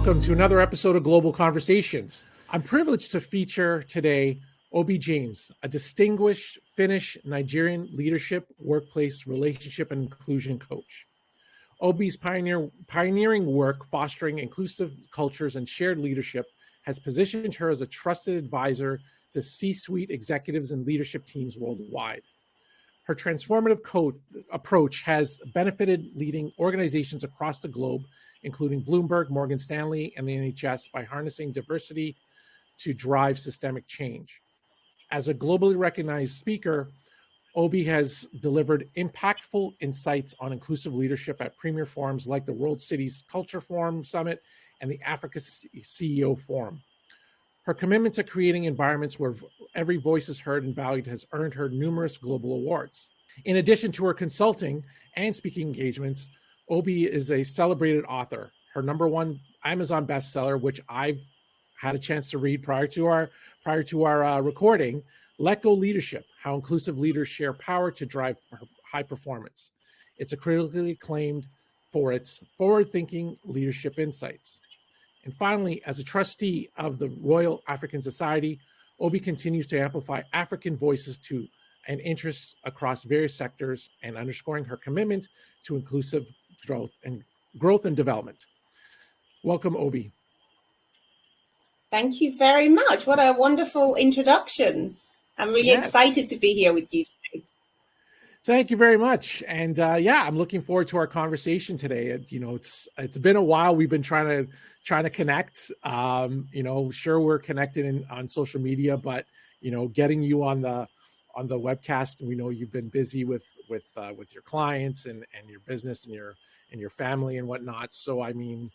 welcome to another episode of Global Conversations. I'm privileged to feature today Obi James, a distinguished Finnish Nigerian leadership, workplace, relationship, and inclusion coach. Obi's pioneering work fostering inclusive cultures and shared leadership has positioned her as a trusted advisor to C-suite executives and leadership teams worldwide. Her transformative approach has benefited leading organizations across the globe, including Bloomberg, Morgan Stanley, and the NHS, by harnessing diversity to drive systemic change. As a globally recognized speaker, Obi has delivered impactful insights on inclusive leadership at premier forums like the World Cities Culture Forum Summit and the Africa CEO Forum. Her commitment to creating environments where every voice is heard and valued has earned her numerous global awards. In addition to her consulting and speaking engagements, Obi is a celebrated author. Her #1 Amazon bestseller, which I've had a chance to read prior to our recording, Let Go Leadership: How Inclusive Leaders Share Power to Drive High Performance. It's a critically acclaimed for its forward-thinking leadership insights. And finally, as a trustee of the Royal African Society, Obi continues to amplify African voices and interests across various sectors, and underscoring her commitment to inclusive growth and development. Welcome, Obi. Thank you very much. What a wonderful introduction. I'm really excited to be here with you today. Thank you very much. And I'm looking forward to our conversation today. It's been a while. We've been trying to connect. Sure, we're connected on social media, but getting you on the webcast, we know you've been busy with your clients and your business and your family and whatnot. So I'm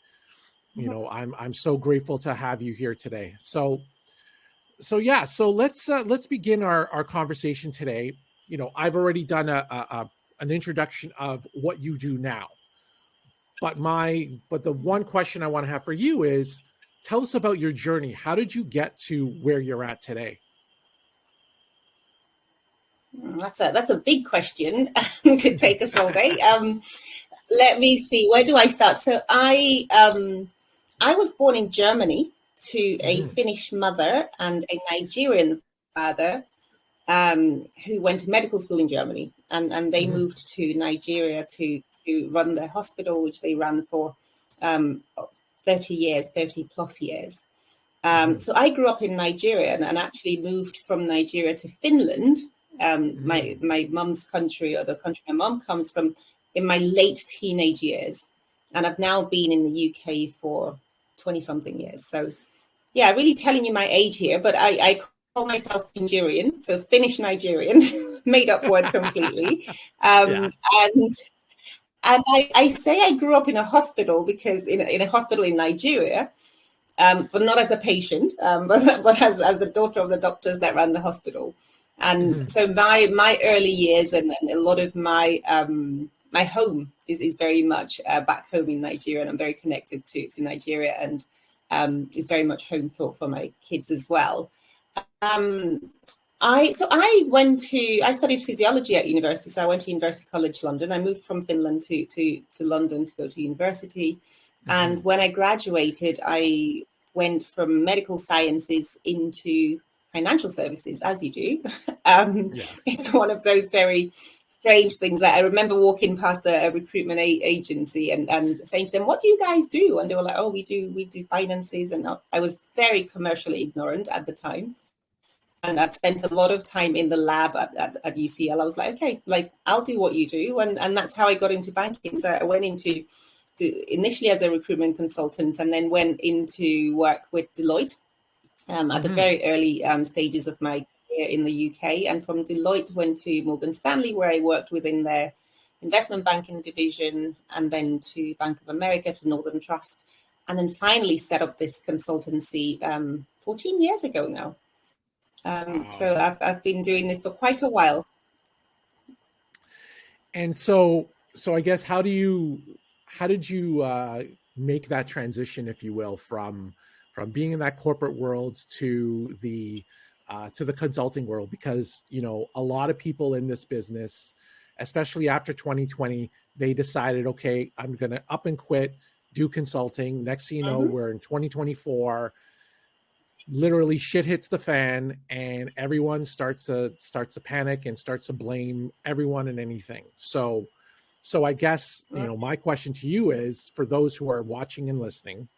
so grateful to have you here today. So let's begin our conversation today. I've already done an introduction of what you do now, but the one question I want to have for you is, tell us about your journey. How did you get to where you're at today? That's a big question. Could take us all day. Let me see. Where do I start? So I was born in Germany to a Finnish mother and a Nigerian father, who went to medical school in Germany, and they moved to Nigeria to run their hospital, which they ran for 30 plus years. So I grew up in Nigeria and actually moved from Nigeria to Finland, my mum's country, or the country my mum comes from, in my late teenage years. And I've now been in the UK for 20 something years. So yeah, really telling you my age here, but I call myself Nigerian, so Finnish Nigerian, made up word completely. And I say I grew up in a hospital because in a hospital in Nigeria, but not as a patient, but as the daughter of the doctors that ran the hospital. And so my early years and a lot of my my home is very much back home in Nigeria, and I'm very connected to Nigeria, and is very much home for my kids as well. I studied physiology at university. So I went to University College London. I moved from Finland to London to go to university. And when I graduated, I went from medical sciences into financial services, as you do. It's one of those very strange things that I remember walking past a recruitment agency and saying to them, "What do you guys do?" And they were like, "Oh, we do finances." And I was very commercially ignorant at the time. And I'd spent a lot of time in the lab at UCL. I was like, okay, I'll do what you do. And that's how I got into banking. So I went into initially as a recruitment consultant, and then went into work with Deloitte at the very early stages of my career in the UK. And from Deloitte went to Morgan Stanley, where I worked within their investment banking division, and then to Bank of America, to Northern Trust, and then finally set up this consultancy 14 years ago now. So I've been doing this for quite a while. And so I guess how did you make that transition, if you will, from being in that corporate world to the consulting world? Because a lot of people in this business, especially after 2020, they decided, okay, I'm going to up and quit, do consulting. Next thing you know, we're in 2024. Literally shit hits the fan and everyone starts to panic and starts to blame everyone and anything. So I guess, my question to you is, for those who are watching and listening,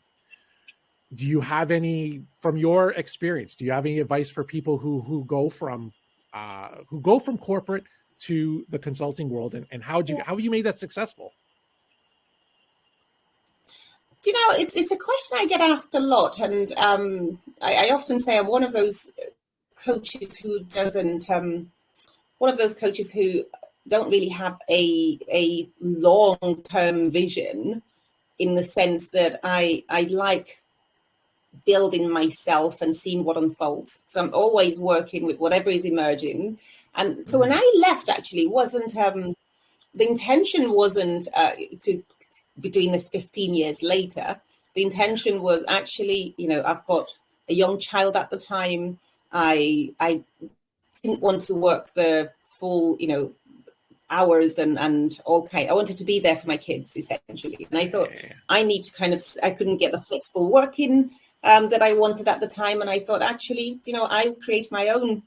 do you have any, from your experience, do you have any advice for people who go from corporate to the consulting world, and how you made that successful? It's a question I get asked a lot, and I often say I'm one of those coaches who doesn't, one of those coaches who don't really have a long-term vision, in the sense that I like building myself and seeing what unfolds. So I'm always working with whatever is emerging. And so when I left, actually, wasn't the intention wasn't to be doing this 15 years later. The intention was actually, I've got a young child at the time. I didn't want to work the full, hours and all kind. I wanted to be there for my kids, essentially. And I thought I need to I couldn't get the flexible working that I wanted at the time. And I thought, actually, I'll create my own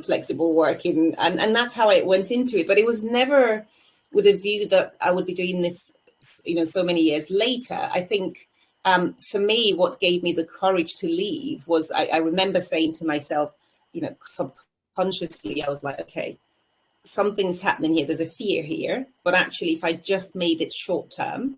flexible working. And that's how I went into it. But it was never with a view that I would be doing this, so many years later. I think for me, what gave me the courage to leave was I remember saying to myself, subconsciously, I was like, okay, something's happening here. There's a fear here. But actually, if I just made it short term,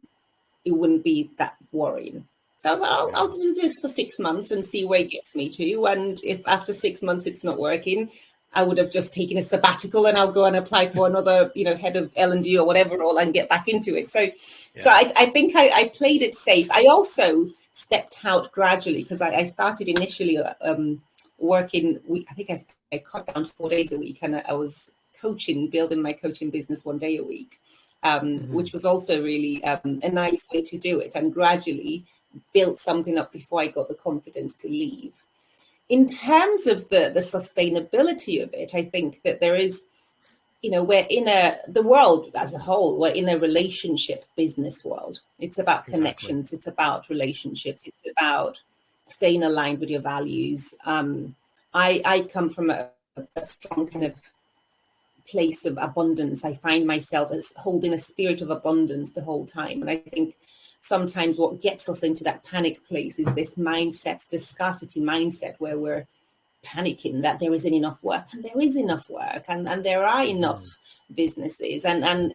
it wouldn't be that worrying. So I was like, I'll do this for 6 months and see where it gets me to. And if after 6 months it's not working, I would have just taken a sabbatical and I'll go and apply for another, head of L&D or whatever, and get back into it. So I think I played it safe. I also stepped out gradually, because I started initially working. I think I cut down to 4 days a week, and I was building my coaching business 1 day a week, which was also really a nice way to do it, and gradually built something up before I got the confidence to leave. In terms of the sustainability of it, I think that there is, we're in the world as a whole, we're in a relationship business world. It's about connections. It's about relationships. It's about staying aligned with your values. I come from a strong kind of place of abundance. I find myself as holding a spirit of abundance the whole time. And I think sometimes what gets us into that panic place is this mindset, the scarcity mindset, where we're panicking that there isn't enough work, and there is enough work, and there are enough businesses. And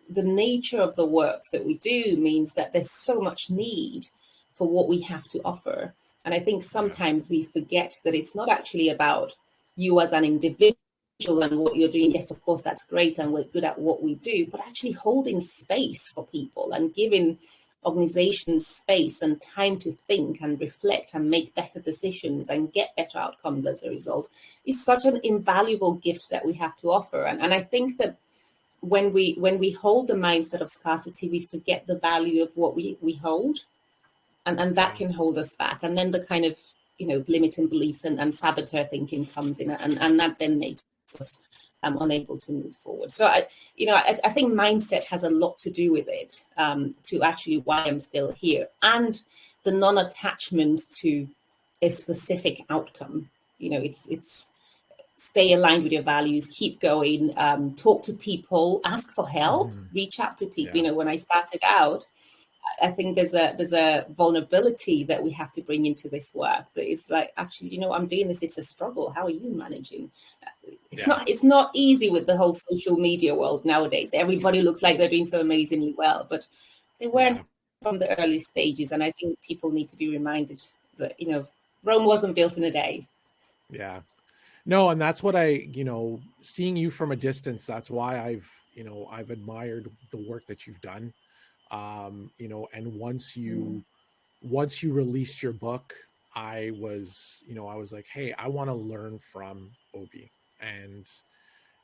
the nature of the work that we do means that there's so much need for what we have to offer. And I think sometimes we forget that it's not actually about you as an individual and what you're doing. Yes, of course, that's great, and we're good at what we do, but actually holding space for people and giving organizations space and time to think and reflect and make better decisions and get better outcomes as a result is such an invaluable gift that we have to offer. And I think that when we hold the mindset of scarcity, we forget the value of what we hold, and that can hold us back. And then the kind of limiting beliefs and saboteur thinking comes in, and that then makes us unable to move forward. So I think mindset has a lot to do with it, to actually why I'm still here, and the non-attachment to a specific outcome. It's stay aligned with your values, keep going, talk to people, ask for help, reach out to people. When I started out, I think there's a vulnerability that we have to bring into this work that is like, actually, I'm doing this. It's a struggle. How are you managing? It's not easy with the whole social media world nowadays. Everybody looks like they're doing so amazingly well, but they weren't from the early stages. And I think people need to be reminded that, Rome wasn't built in a day. Yeah. No, and that's what seeing you from a distance, that's why I've admired the work that you've done. And once you released your book, I was like, hey, I want to learn from Obi, and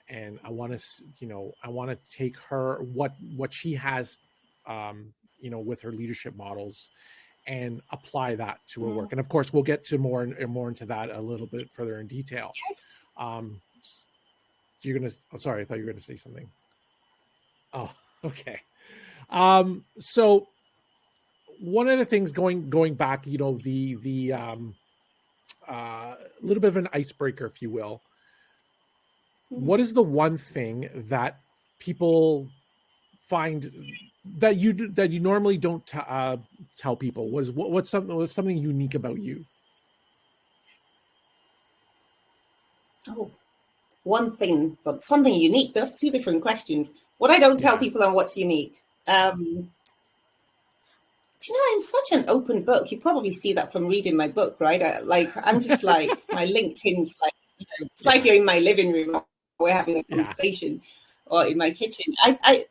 I want to take her, what she has, with her leadership models, and apply that to her work. And of course, we'll get to more into that a little bit further in detail. Yes. Sorry, I thought you were going to say something. Oh, okay. So one of the things going back, the little bit of an icebreaker, if you will. What is the one thing that people find that you normally don't tell people? What's something unique about you? Oh, one thing, but something unique. That's two different questions. What I don't tell people and what's unique. I'm such an open book. You probably see that from reading my book, right? I'm just like, my LinkedIn's like, it's like you're in my living room. We're having a conversation, or in my kitchen. Maybe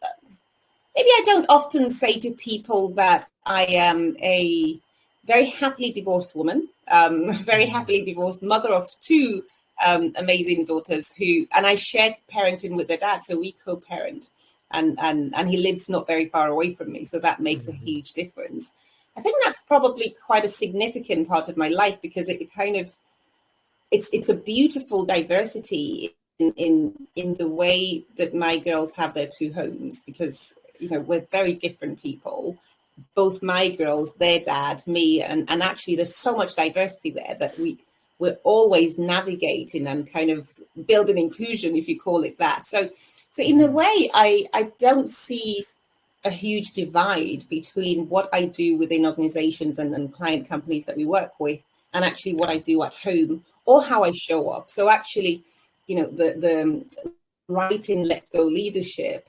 I don't often say to people that I am a very happily divorced woman, very happily divorced mother of two amazing daughters and I share parenting with their dad, so we co-parent, and he lives not very far away from me, so that makes a huge difference. I think that's probably quite a significant part of my life, because it kind of it's a beautiful diversity in the way that my girls have their two homes, because we're very different people, both my girls, their dad, me, and actually there's so much diversity there that we're always navigating and kind of building inclusion, if you call it that. So in a way, I don't see a huge divide between what I do within organizations and client companies that we work with, and actually what I do at home or how I show up. So actually, the writing Let Go leadership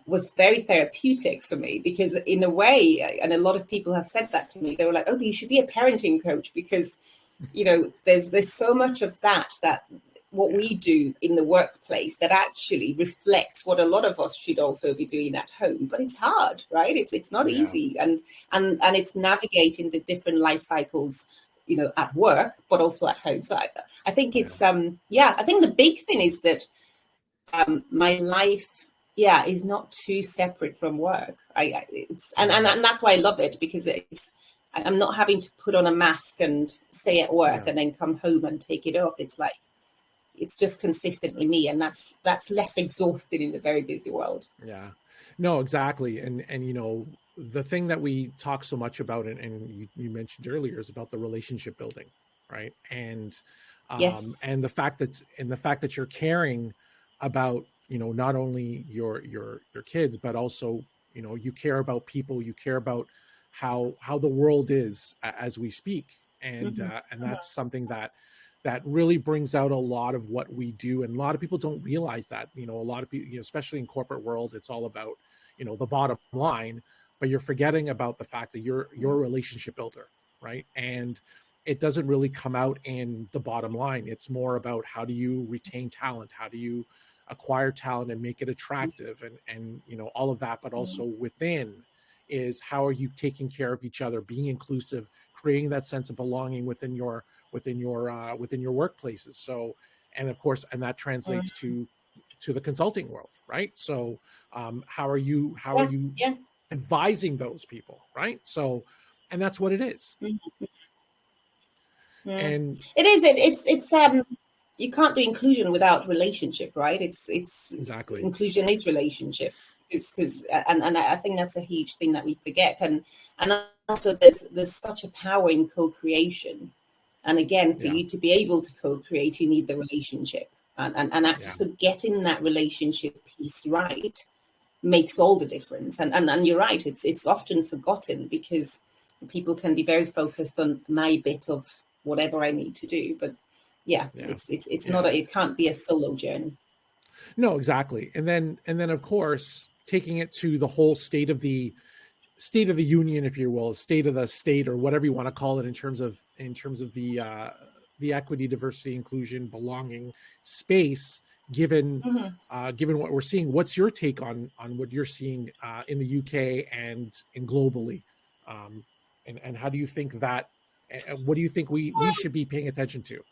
was very therapeutic for me, because in a way, and a lot of people have said that to me, they were like, "Oh, you should be a parenting coach," because there's so much of that what we do in the workplace that actually reflects what a lot of us should also be doing at home. But it's hard, right? It's not easy, and it's navigating the different life cycles, at work, but also at home. So I think it's I think the big thing is that my life is not too separate from work. And that's why I love it, because I'm not having to put on a mask and stay at work and then come home and take it off. It's like, it's just consistently me, and that's less exhausting in a very busy world. Yeah, no, exactly. And the thing that we talk so much about, and you mentioned earlier, is about the relationship building, right? And Yes. and the fact that you're caring about not only your kids, but also you care about people, you care about how the world is as we speak, and and that's something that really brings out a lot of what we do, and a lot of people don't realize that. A lot of people, especially in corporate world, it's all about the bottom line, but you're forgetting about the fact that you're a relationship builder, right? And it doesn't really come out in the bottom line. It's more about how do you retain talent, how do you acquire talent and make it attractive, and all of that. But also within is how are you taking care of each other, being inclusive, creating that sense of belonging within your workplaces. So, and of course, and that translates to the consulting world, right? So how are you advising those people, right? So, and that's what it is. And it is it's you can't do inclusion without relationship, right? It's exactly, inclusion is relationship. It's because and I think that's a huge thing that we forget, and also there's such a power in co-creation. And again, for you to be able to co-create, you need the relationship, and actually so getting that relationship piece right makes all the difference. And you're right, it's often forgotten, because people can be very focused on my bit of whatever I need to do, but it's not it can't be a solo journey. No, exactly. And then of course, taking it to the whole state of the union, if you will, state of the state, or whatever you want to call it, in terms of the equity, diversity, inclusion, belonging space, given what we're seeing. What's your take on what you're seeing in the UK and globally, and how do you think that, what do you think we should be paying attention to?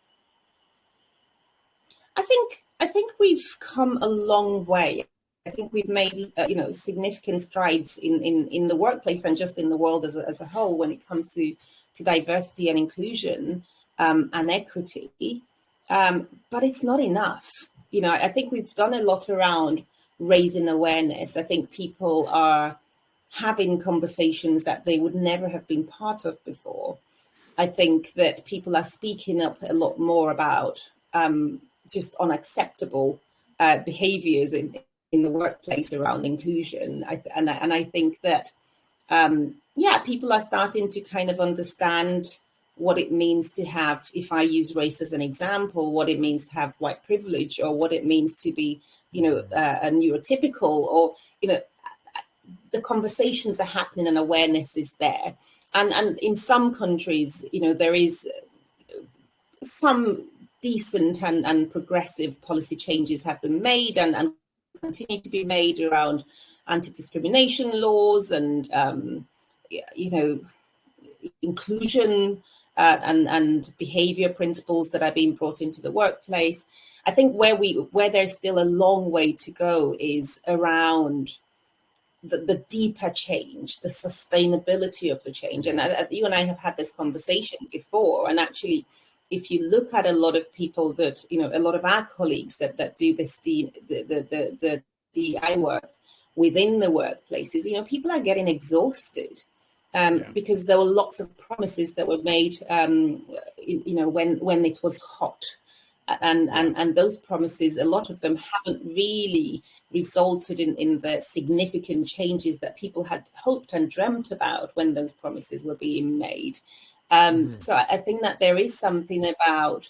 I think we've come a long way. I think we've made significant strides in the workplace and just in the world as a whole when it comes to diversity and inclusion and equity. But it's not enough. I think we've done a lot around raising awareness. I think people are having conversations that they would never have been part of before. I think that people are speaking up a lot more about just unacceptable behaviors in the workplace around inclusion. And I think that, people are starting to kind of understand what it means to have, if I use race as an example, what it means to have white privilege, or what it means to be, a neurotypical, or, the conversations are happening and awareness is there. And in some countries, there is some decent and progressive policy changes have been made and continue to be made around anti-discrimination laws and, inclusion and behavior principles that are being brought into the workplace. I think where there's still a long way to go is around the deeper change, the sustainability of the change. And you and I have had this conversation before. And actually, if you look at a lot of people that, a lot of our colleagues that do this, the DEI work within the workplaces, people are getting exhausted because there were lots of promises that were made, when it was hot. And those promises, a lot of them haven't really resulted in the significant changes that people had hoped and dreamt about when those promises were being made. So I think that there is something about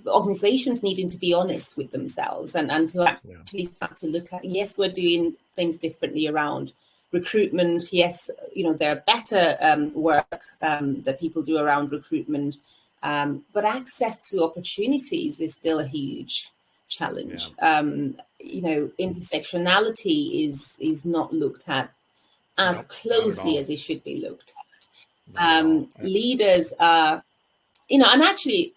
organizations needing to be honest with themselves and to actually start to look at, yes, we're doing things differently around recruitment. Yes, there are better work that people do around recruitment. But access to opportunities is still a huge challenge. Intersectionality is not looked at as closely as it should be looked at. Leaders are, and actually,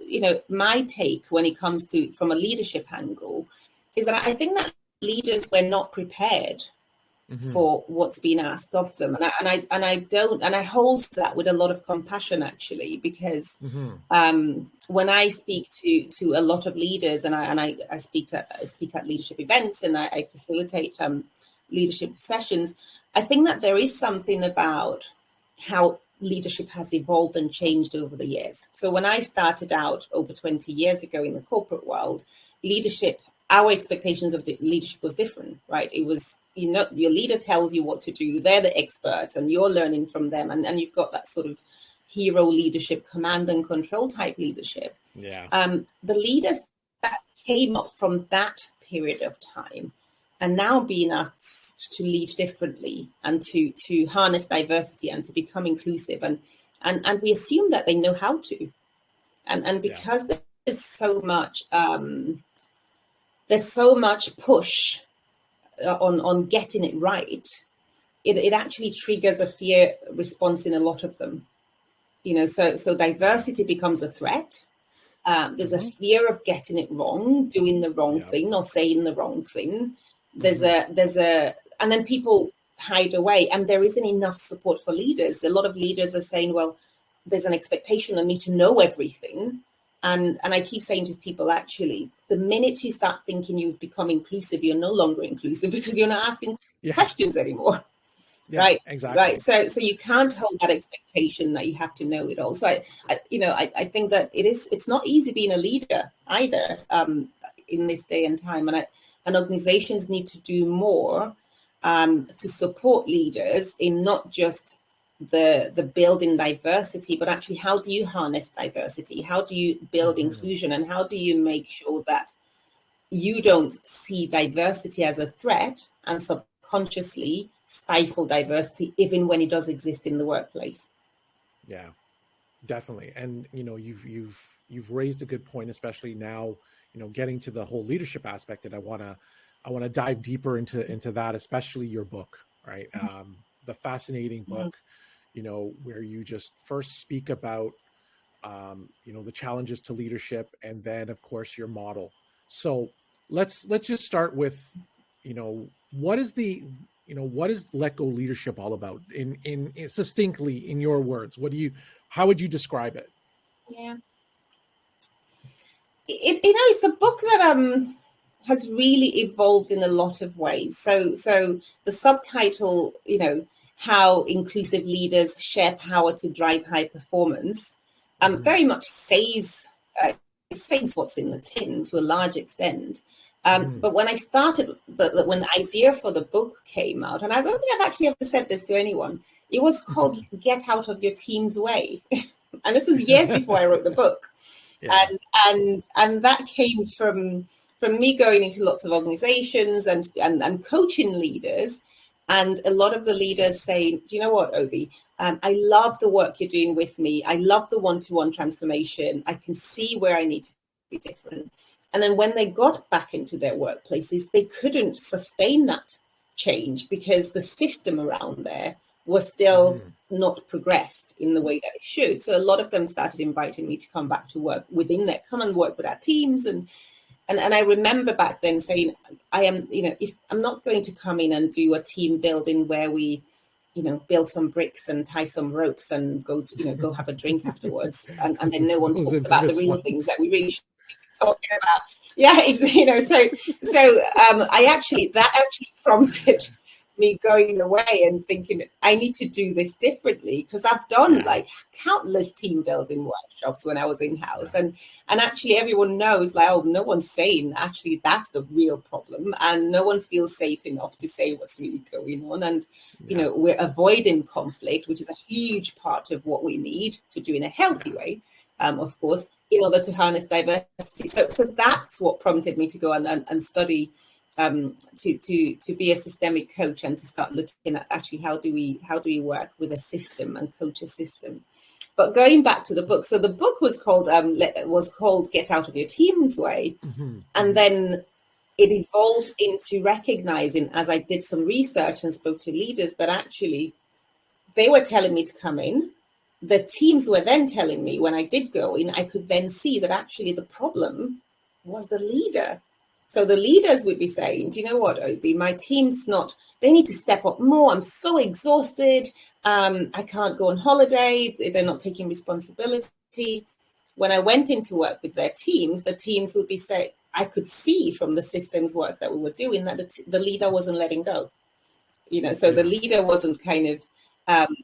my take when it comes to from a leadership angle is that I think that leaders were not prepared for what's been asked of them, and I hold to that with a lot of compassion, actually, because when I speak to a lot of leaders, and I speak at leadership events, and I facilitate leadership sessions, I think that there is something about how leadership has evolved and changed over the years. So when I started out over 20 years ago in the corporate world, leadership, our expectations of the leadership was different, right? It was, your leader tells you what to do. They're the experts and you're learning from them. And you've got that sort of hero leadership, command and control type leadership. The leaders that came up from that period of time are now being asked to lead differently and to harness diversity and to become inclusive. And we assume that they know how to. And because there's so much push on getting it right, it actually triggers a fear response in a lot of them. So diversity becomes a threat. There's a fear of getting it wrong, doing the wrong thing or saying the wrong thing. And then people hide away, and there isn't enough support for leaders. A lot of leaders are saying, well, there's an expectation of me to know everything. And I keep saying to people, actually, the minute you start thinking you've become inclusive, you're no longer inclusive because you're not asking questions anymore. Right. Exactly. Right. So you can't hold that expectation that you have to know it all. So I think that it's not easy being a leader either in this day and time. And organizations need to do more to support leaders in not just the building diversity, but actually how do you harness diversity? How do you build inclusion? And how do you make sure that you don't see diversity as a threat and subconsciously stifle diversity even when it does exist in the workplace? Yeah, definitely. And you've raised a good point, especially now, getting to the whole leadership aspect. And I want to dive deeper into that, especially your book, right? The fascinating book, where you just first speak about the challenges to leadership, and then of course your model. So let's just start with what is Let Go leadership all about in succinctly in your words? How would you describe it? Yeah, it's a book that has really evolved in a lot of ways. So the subtitle, how inclusive leaders share power to drive high performance, very much says what's in the tin to a large extent. But when I started, when the idea for the book came out, and I don't think I've actually ever said this to anyone, it was called "Get Out of Your Team's Way," and this was years before I wrote the book. Yeah. And that came from me going into lots of organizations and coaching leaders, and a lot of the leaders saying, do you know what, Obi, I love the work you're doing with me. I love the one-to-one transformation. I can see where I need to be different. And then when they got back into their workplaces, they couldn't sustain that change because the system around there was still not progressed in the way that it should. So a lot of them started inviting me to come back to work within that, come and work with our teams. And I remember back then saying, if I'm not going to come in and do a team building where we, build some bricks and tie some ropes and go have a drink afterwards. And then no one talks about the real things that we really should be talking about. Yeah, so that actually prompted me going away and thinking I need to do this differently, because I've done like countless team building workshops when I was in-house, and actually everyone knows, like, oh, no one's saying actually that's the real problem, and no one feels safe enough to say what's really going on, and we're avoiding conflict, which is a huge part of what we need to do in a healthy way, of course, in order to harness diversity. So that's what prompted me to go and study to be a systemic coach, and to start looking at actually how do we work with a system and coach a system. But going back to the book, so the book was called Get Out of Your Team's Way, and then it evolved into recognizing, as I did some research and spoke to leaders, that actually they were telling me to come in. The teams were then telling me, when I did go in, I could then see that actually the problem was the leader. So the leaders would be saying, do you know what, Obi, my team's they need to step up more. I'm so exhausted. I can't go on holiday. They're not taking responsibility. When I went into work with their teams, the teams would be saying, I could see from the systems work that we were doing that the leader wasn't letting go. So the leader wasn't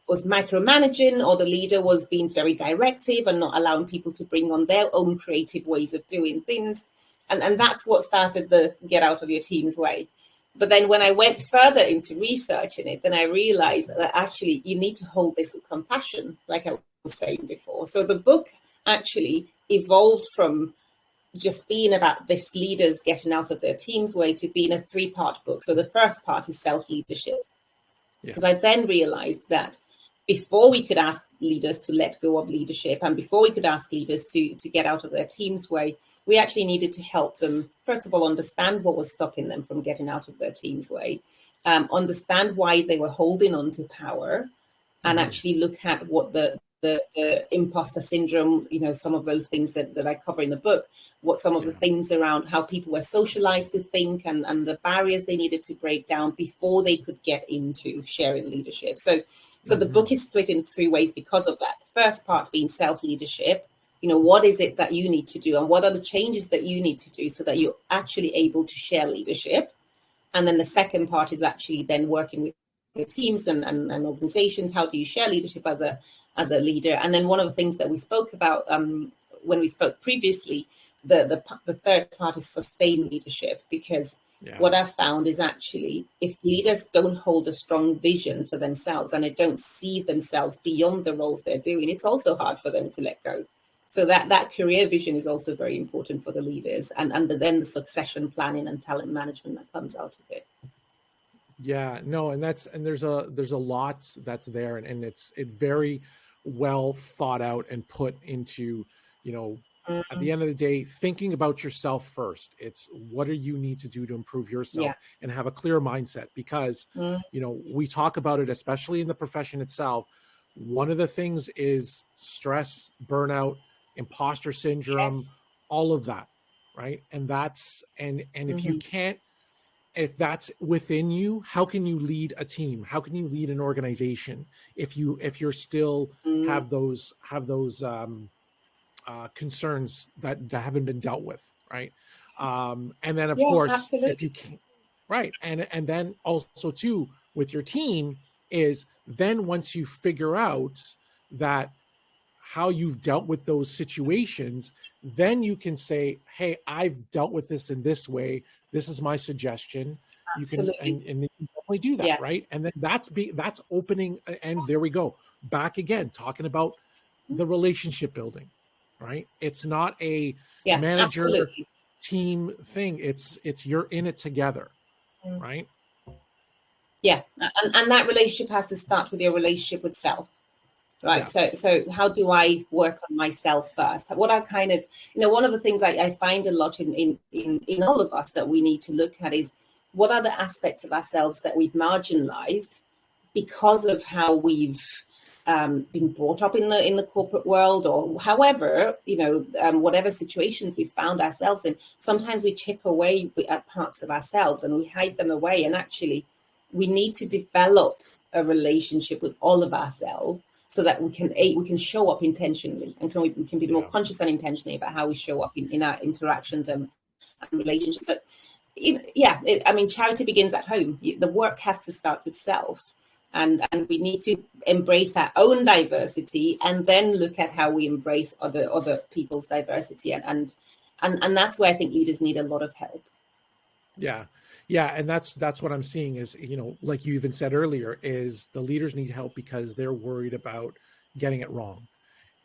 was micromanaging, or the leader was being very directive and not allowing people to bring on their own creative ways of doing things. And that's what started the Get Out of Your Team's Way. But then when I went further into researching it, then I realized that actually you need to hold this with compassion, like I was saying before. So the book actually evolved from just being about this leaders getting out of their team's way to being a 3-part book. So the first part is self-leadership. Because I then realized that before we could ask leaders to let go of leadership, and before we could ask leaders to get out of their team's way, we actually needed to help them, first of all, understand what was stopping them from getting out of their team's way, understand why they were holding on to power, and actually look at what the imposter syndrome, some of those things that I cover in the book, what some of the things around how people were socialized to think, and the barriers they needed to break down before they could get into sharing leadership. So the book is split in 3 ways because of that. The first part being self-leadership. What is it that you need to do, and what are the changes that you need to do so that you're actually able to share leadership? And then the second part is actually then working with your teams and organizations. How do you share leadership as a leader? And then one of the things that we spoke about when we spoke previously, the third part is sustained leadership, because what I've found is actually if leaders don't hold a strong vision for themselves and they don't see themselves beyond the roles they're doing, it's also hard for them to let go. So that career vision is also very important for the leaders, and then the succession planning and talent management that comes out of it. Yeah, no, and there's a lot that's there, and it's very well thought out and put into, at the end of the day, thinking about yourself first. It's what do you need to do to improve yourself and have a clear mindset, because, we talk about it, especially in the profession itself. One of the things is stress, burnout, imposter syndrome, all of that. Right. And if you can't, if that's within you, how can you lead a team? How can you lead an organization if you're still have those concerns that haven't been dealt with, right? And then, of Yeah, course, absolutely. if you can, right. And then also too, with your team is then once you figure out that how you've dealt with those situations, then you can say, hey, I've dealt with this in this way. This is my suggestion. You can, Absolutely. and you can definitely do that. Yeah. Right. And then that's opening. And there we go. Back again, talking about the relationship building, right? It's not a Yeah, manager absolutely. team thing. It's you're in it together, Mm. right? Yeah. And that relationship has to start with your relationship with self. Right. Yes. So how do I work on myself first? What I kind of, one of the things I find a lot in all of us that we need to look at is what are the aspects of ourselves that we've marginalized because of how we've been brought up in the corporate world, or however, whatever situations we found ourselves in. Sometimes we chip away at parts of ourselves and we hide them away. And actually, we need to develop a relationship with all of ourselves so that we can show up intentionally, and we can be more conscious and intentionally about how we show up in our interactions and relationships. So, charity begins at home. The work has to start with self, and we need to embrace our own diversity, and then look at how we embrace other people's diversity, and that's where I think leaders need a lot of help. Yeah. Yeah, and that's what I'm seeing is, like you even said earlier, is the leaders need help because they're worried about getting it wrong,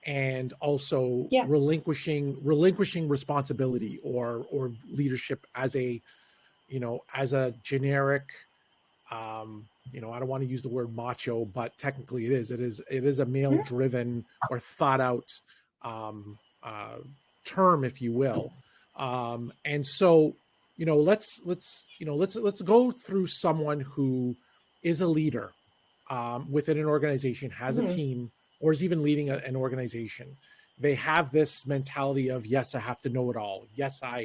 and also relinquishing responsibility or leadership as a generic, I don't want to use the word macho, but technically it is a male driven or thought out term, if you will. And so, let's go through someone who is a leader within an organization, has a team, or is even leading an organization. They have this mentality of, yes, I have to know it all. Yes, I'm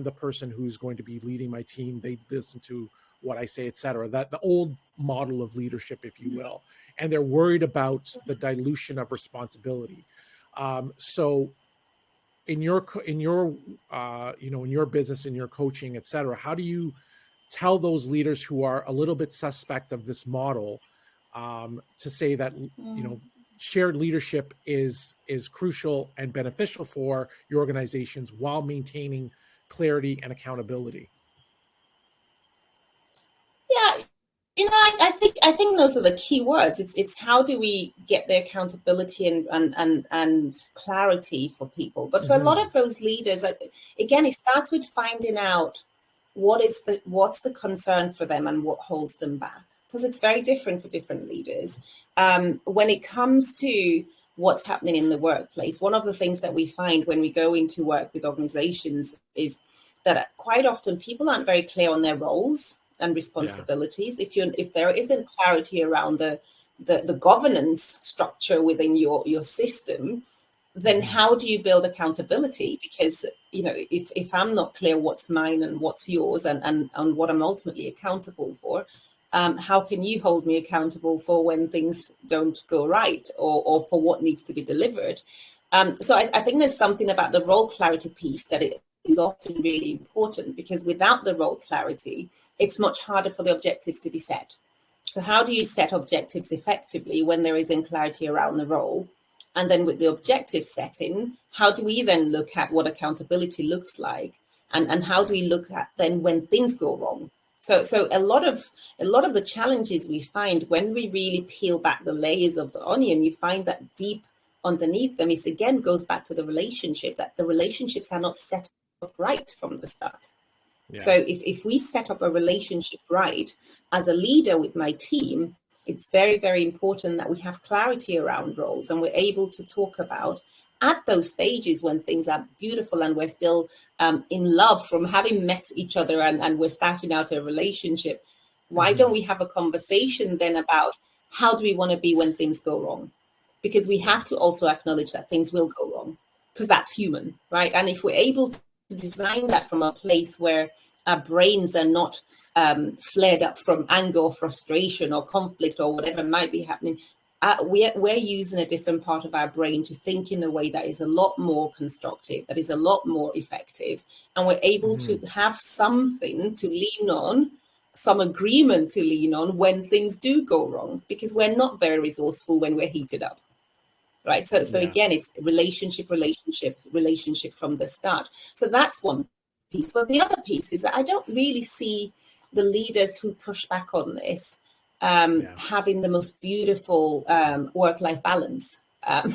the person who's going to be leading my team. They listen to what I say, etc. That the old model of leadership, if you will, and they're worried about the dilution of responsibility. So in your business, in your coaching, et cetera, how do you tell those leaders who are a little bit suspect of this model to say that, shared leadership is crucial and beneficial for your organizations while maintaining clarity and accountability? Yeah. I think those are the key words. It's how do we get the accountability and clarity for people. But for a lot of those leaders, again, it starts with finding out what's the concern for them and what holds them back, because it's very different for different leaders. When it comes to what's happening in the workplace, one of the things that we find when we go into work with organizations is that quite often people aren't very clear on their roles and responsibilities. If there isn't clarity around the governance structure within your system, then how do you build accountability? Because if I'm not clear what's mine and what's yours and what I'm ultimately accountable for, how can you hold me accountable for when things don't go right, or for what needs to be delivered? So I think there's something about the role clarity piece that it is often really important, because without the role clarity, it's much harder for the objectives to be set. So how do you set objectives effectively when there isn't clarity around the role? And then with the objective setting, how do we then look at what accountability looks like? And how do we look at then when things go wrong? So a lot of the challenges we find when we really peel back the layers of the onion, you find that deep underneath them is, again, goes back to the relationship, that the relationships are not set up right from the start. Yeah. So if we set up a relationship right, as a leader with my team, it's very, very important that we have clarity around roles, and we're able to talk about at those stages when things are beautiful and we're still in love from having met each other and we're starting out a relationship. Why don't we have a conversation then about how do we want to be when things go wrong? Because we have to also acknowledge that things will go wrong, because that's human, right? And if we're able to design that from a place where our brains are not flared up from anger or frustration or conflict or whatever might be happening, we're using a different part of our brain to think in a way that is a lot more constructive, that is a lot more effective, and we're able to have something to lean on, some agreement to lean on when things do go wrong, because we're not very resourceful when we're heated up, right? So again, it's relationship from the start. So that's one piece. But the other piece is that I don't really see the leaders who push back on this having the most beautiful work-life balance.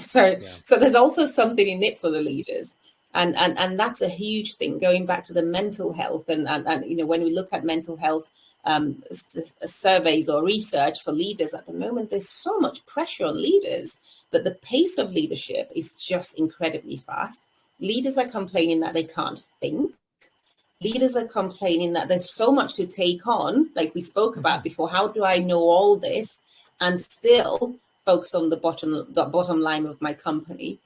So there's also something in it for the leaders. And that's a huge thing, going back to the mental health. And when we look at mental health surveys or research for leaders at the moment, there's so much pressure on leaders that the pace of leadership is just incredibly fast. Leaders are complaining that they can't think. Leaders are complaining that there's so much to take on, like we spoke about before. How do I know all this and still focus on the bottom line of my company?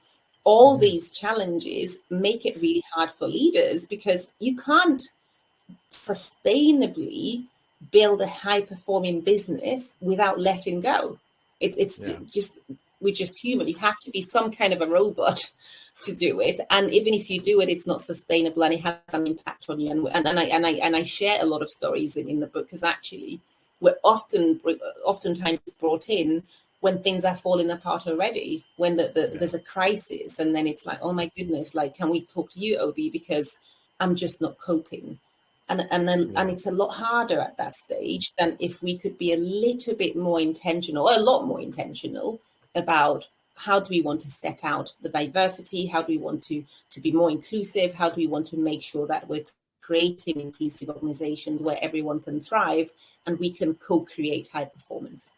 All these challenges make it really hard for leaders, because you can't sustainably build a high-performing business without letting go. We're just human. You have to be some kind of a robot to do it, and even if you do it, it's not sustainable, and it has an impact on you. And I share a lot of stories in the book, because actually we're oftentimes brought in when things are falling apart already, when there's a crisis, and then it's like, oh my goodness, like, can we talk to you, Obi, because I'm just not coping. And it's a lot harder at that stage than if we could be a little bit more intentional, or a lot more intentional, about how do we want to set out the diversity? How do we want to be more inclusive? How do we want to make sure that we're creating inclusive organizations where everyone can thrive and we can co-create high performance?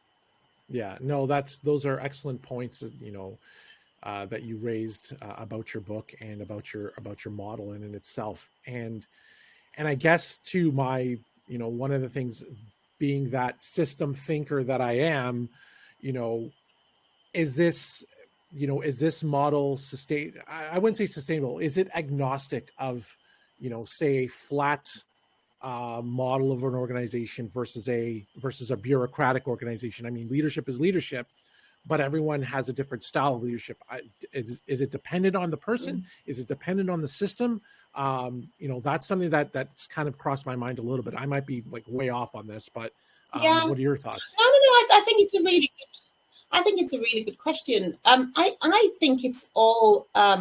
Yeah, no, those are excellent points, that you raised about your book and about your model in itself. And I guess too, one of the things, being that system thinker that I am, is this model I wouldn't say sustainable. Is it agnostic of, say, a flat model of an organization versus a bureaucratic organization? I mean, leadership is leadership, but everyone has a different style of leadership. Is it dependent on the person? Is it dependent on the system? That's something that's kind of crossed my mind a little bit. I might be like way off on this, but what are your thoughts? No. I think it's a really good question. I think it's all a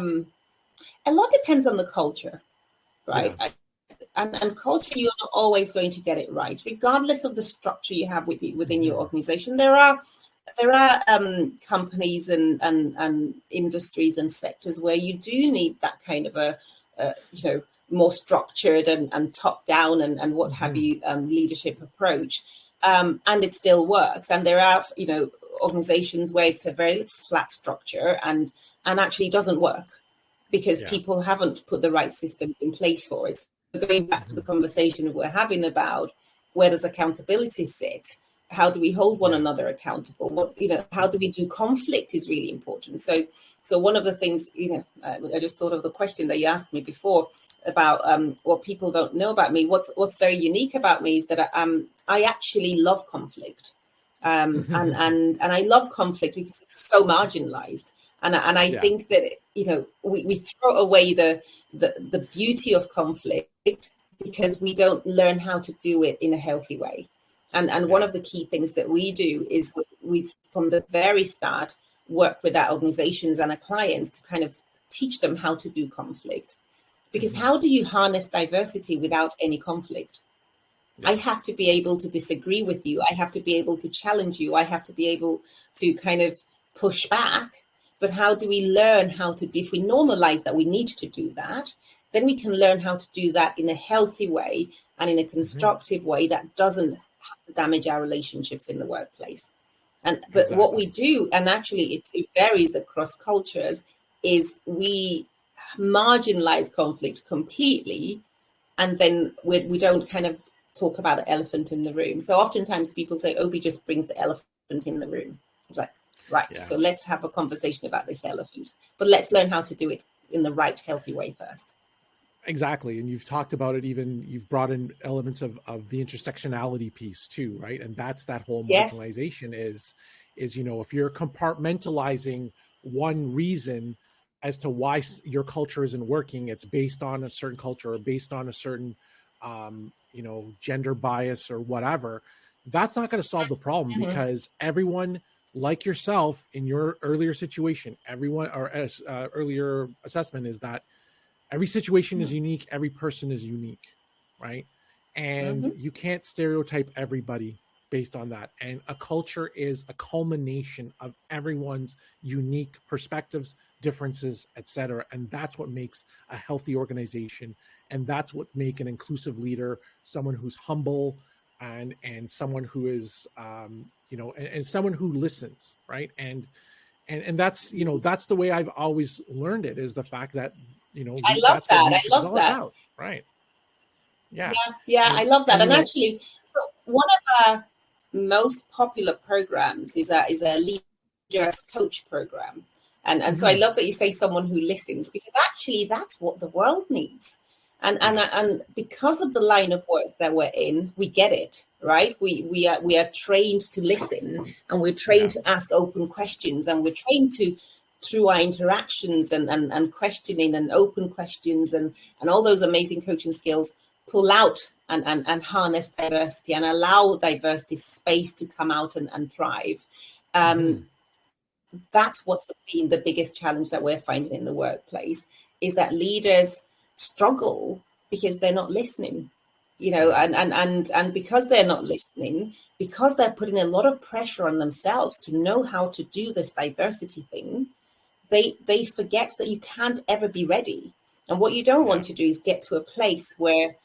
lot depends on the culture, right? Yeah. And culture, you're not always going to get it right, regardless of the structure you have within your organization. There are companies and industries and sectors where you do need that kind of a more structured and top down and what have you leadership approach, and it still works. And there are organizations where it's a very flat structure and actually doesn't work because people haven't put the right systems in place for it. Going back to the conversation we're having about where does accountability sit? How do we hold one another accountable? How do we do conflict is really important. So one of the things, I just thought of the question that you asked me before about what people don't know about me. What's very unique about me is that I actually love conflict. And I love conflict because it's so marginalized. And I think that, we throw away the beauty of conflict because we don't learn how to do it in a healthy way. And one of the key things that we do is we from the very start, work with our organizations and our clients to kind of teach them how to do conflict. Because how do you harness diversity without any conflict? I have to be able to disagree with you. I have to be able to challenge you. I have to be able to kind of push back. But how do we learn how to, if we normalize that we need to do that, then we can learn how to do that in a healthy way and in a constructive way that doesn't damage our relationships in the workplace. But what we do, and actually it varies across cultures, is we marginalize conflict completely, and then we don't kind of talk about the elephant in the room. So oftentimes people say, Obi just brings the elephant in the room. It's like, right, so let's have a conversation about this elephant, but let's learn how to do it in the right, healthy way first. Exactly. And you've talked about it, even you've brought in elements of the intersectionality piece too, right? And that's that whole marginalization is is, if you're compartmentalizing one reason as to why your culture isn't working, it's based on a certain culture or based on a certain, gender bias or whatever, that's not going to solve the problem, because everyone, like yourself in your earlier situation, earlier assessment, is that every situation is unique. Every person is unique, right? And you can't stereotype everybody based on that. And a culture is a culmination of everyone's unique perspectives, differences, etc. And that's what makes a healthy organization. And that's what makes an inclusive leader, someone who's humble and someone who is, and someone who listens, right? And that's, that's the way I've always learned it, is the fact that, I love that. I love that. About, right? Yeah. I love that. And actually, so one of our most popular programs is a leader as coach program. And so I love that you say someone who listens, because actually that's what the world needs. And because of the line of work that we're in, we get it, right? We are trained to listen, and we're trained to ask open questions, and we're trained to, through our interactions and questioning and open questions and all those amazing coaching skills, pull out and harness diversity and allow diversity space to come out and thrive. That's what's been the biggest challenge that we're finding in the workplace, is that leaders struggle because they're not listening, and because they're not listening, because they're putting a lot of pressure on themselves to know how to do this diversity thing, they forget that you can't ever be ready. And what you don't want to do is get to a place where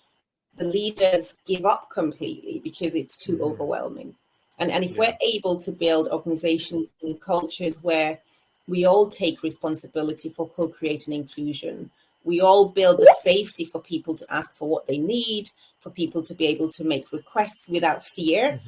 the leaders give up completely because it's too overwhelming. And if we're able to build organizations and cultures where we all take responsibility for co-creating inclusion, we all build the safety for people to ask for what they need, for people to be able to make requests without fear,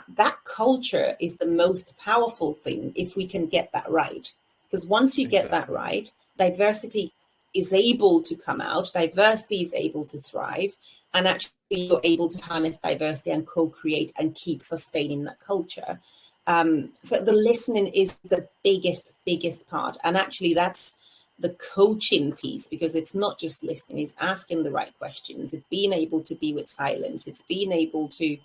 that culture is the most powerful thing if we can get that right. Because once you get that right, diversity is able to come out, diversity is able to thrive, and actually you're able to harness diversity and co-create and keep sustaining that culture. So the listening is the biggest part. And actually that's the coaching piece, because it's not just listening, it's asking the right questions. It's being able to be with silence. It's being able to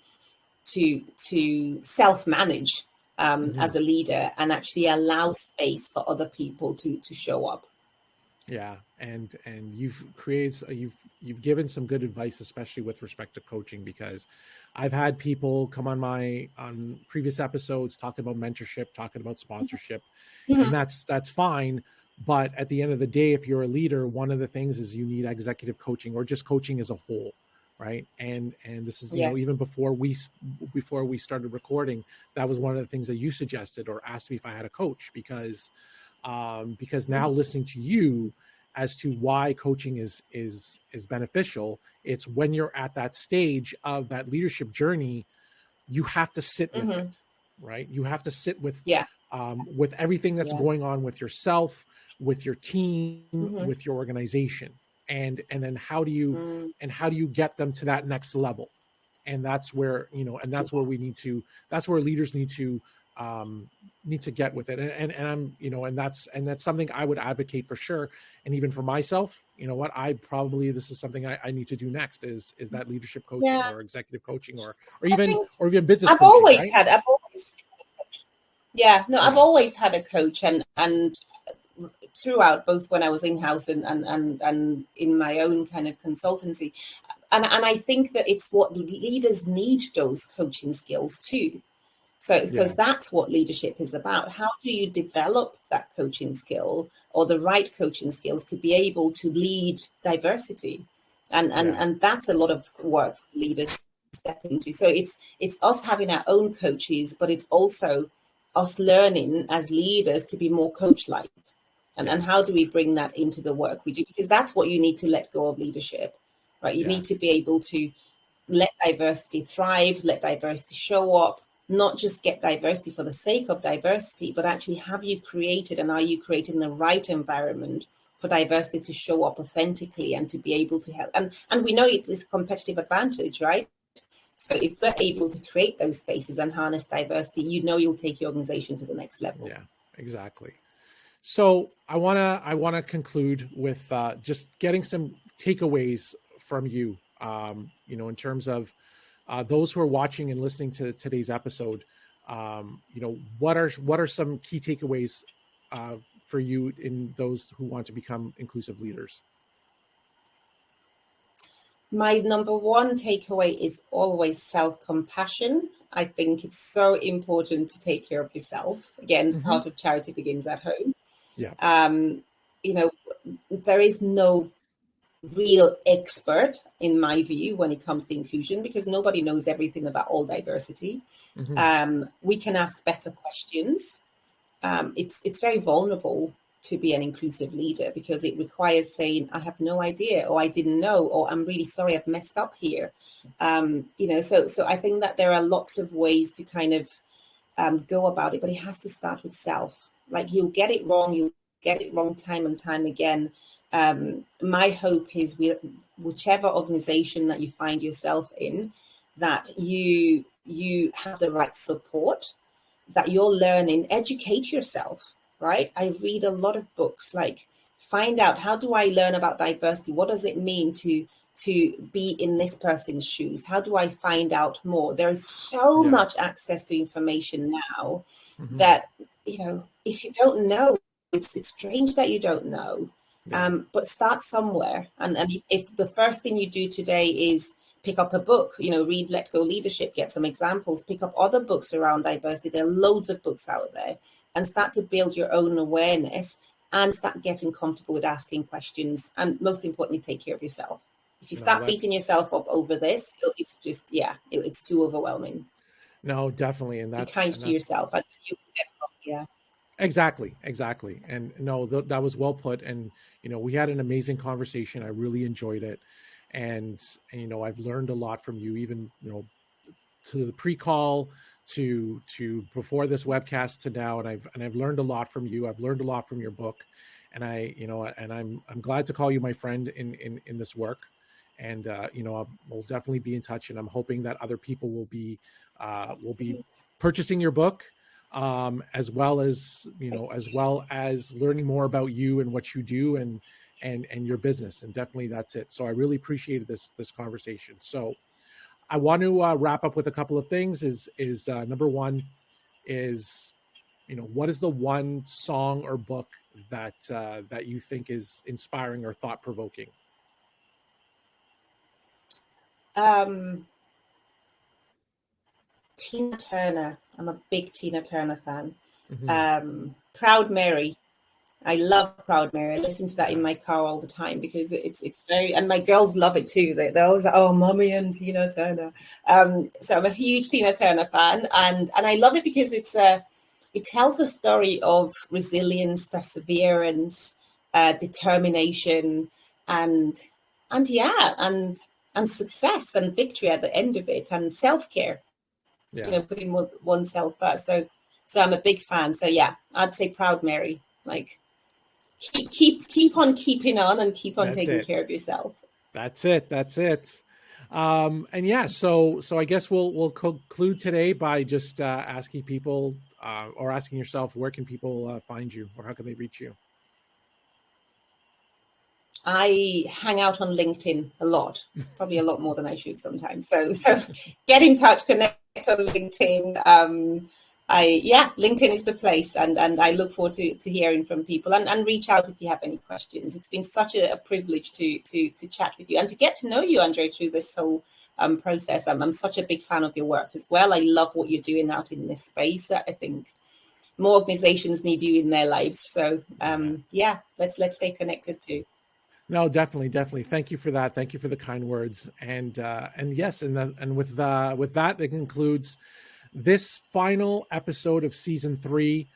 self-manage as a leader and actually allow space for other people to show up. Yeah. And you've given some good advice, especially with respect to coaching, because I've had people come on previous episodes talking about mentorship, talking about sponsorship, and that's fine. But at the end of the day, if you're a leader, one of the things is you need executive coaching, or just coaching as a whole, right? And this is, even before we started recording, that was one of the things that you suggested or asked me if I had a coach, because now listening to you as to why coaching is beneficial, it's when you're at that stage of that leadership journey, you have to sit with it, right? You have to sit with everything that's going on with yourself, with your team, with your organization, and then how do you get them to that next level? And that's where that's where leaders need to get with it. And I'm, and that's something I would advocate for sure. And even for myself, this is something I need to do next is that leadership coaching or executive coaching or even business I've coaching. Always had a coach, and throughout, both when I was in-house and in my own kind of consultancy. And I think that it's what leaders need, those coaching skills too. So, because that's what leadership is about. How do you develop that coaching skill or the right coaching skills to be able to lead diversity? And that's a lot of work for leaders to step into. So it's us having our own coaches, but it's also us learning as leaders to be more coach-like. And how do we bring that into the work we do? Because that's what you need to let go of leadership, right? You need to be able to let diversity thrive, let diversity show up, not just get diversity for the sake of diversity, but actually have you created and are you creating the right environment for diversity to show up authentically and to be able to help? And we know it's a competitive advantage, right? So if we're able to create those spaces and harness diversity, you'll take your organization to the next level. Yeah, exactly. So I wanna conclude with just getting some takeaways from you. In terms of those who are watching and listening to today's episode, what are some key takeaways for you in those who want to become inclusive leaders? My number one takeaway is always self-compassion. I think it's so important to take care of yourself. Again, part of charity begins at home. Yeah. There is no real expert, in my view, when it comes to inclusion, because nobody knows everything about all diversity. We can ask better questions. It's very vulnerable to be an inclusive leader because it requires saying, I have no idea, or I didn't know, or I'm really sorry, I've messed up here. So I think that there are lots of ways to kind of go about it, but it has to start with self. Like, you'll get it wrong time and time again. My hope is whichever organization that you find yourself in, that you have the right support, that you're learning, educate yourself, right? I read a lot of books, like find out, how do I learn about diversity? What does it mean to be in this person's shoes? How do I find out more? There is so much access to information now that, if you don't know, it's strange that you don't know. But start somewhere. And if the first thing you do today is pick up a book, read Let Go Leadership, get some examples, pick up other books around diversity. There are loads of books out there, and start to build your own awareness and start getting comfortable with asking questions. And most importantly, take care of yourself. If you start beating yourself up over this, it's just, it's too overwhelming. No, definitely. And that's be kind to yourself. Exactly. And no, that was well put. And, we had an amazing conversation. I really enjoyed it. And I've learned a lot from you, even, to the pre-call to before this webcast to now. And I've learned a lot from you. I've learned a lot from your book. And I'm glad to call you my friend in this work. And, we'll definitely be in touch. And I'm hoping that other people will be purchasing your book, as well as learning more about you and what you do and your business. And definitely that's it. So I really appreciated this conversation. So I want to wrap up with a couple of things. Is number one is, what is the one song or book that you think is inspiring or thought provoking? Tina Turner. I'm a big Tina Turner fan. Proud Mary. I love Proud Mary. I listen to that in my car all the time because it's very, and my girls love it too. They're always like, oh, Mommy and Tina Turner. So I'm a huge Tina Turner fan, and I love it because it tells a story of resilience, perseverance, determination, and success and victory at the end of it, and self-care. Putting oneself first. So I'm a big fan. So I'd say Proud Mary. Like, keep on keeping on and keep on taking care of yourself. That's it. So I guess we'll conclude today by just asking people or asking yourself, where can people find you, or how can they reach you? I hang out on LinkedIn a lot, probably a lot more than I should sometimes. So get in touch, connect on LinkedIn. LinkedIn is the place, and I look forward to hearing from people, and reach out if you have any questions. It's been such a privilege to chat with you and to get to know you, Andre, through this whole process. I'm such a big fan of your work as well. I love what you're doing out in this space. I think more organizations need you in their lives. So let's stay connected too. No, definitely. Thank you for that. Thank you for the kind words. And yes, and with that, it concludes this final episode of season 3.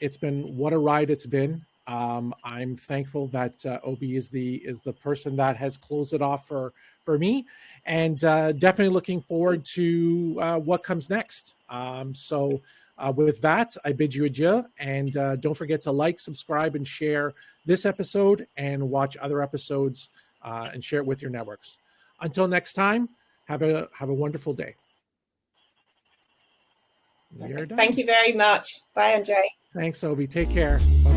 It's been, what a ride it's been. I'm thankful that Obi is the person that has closed it off for me, and definitely looking forward to what comes next. So with that, I bid you adieu, and don't forget to like, subscribe, and share this episode, and watch other episodes and share it with your networks. Until next time, Have a wonderful day. We are done. Thank you very much. Bye, Andre. Thanks, Obi. Take care. Bye.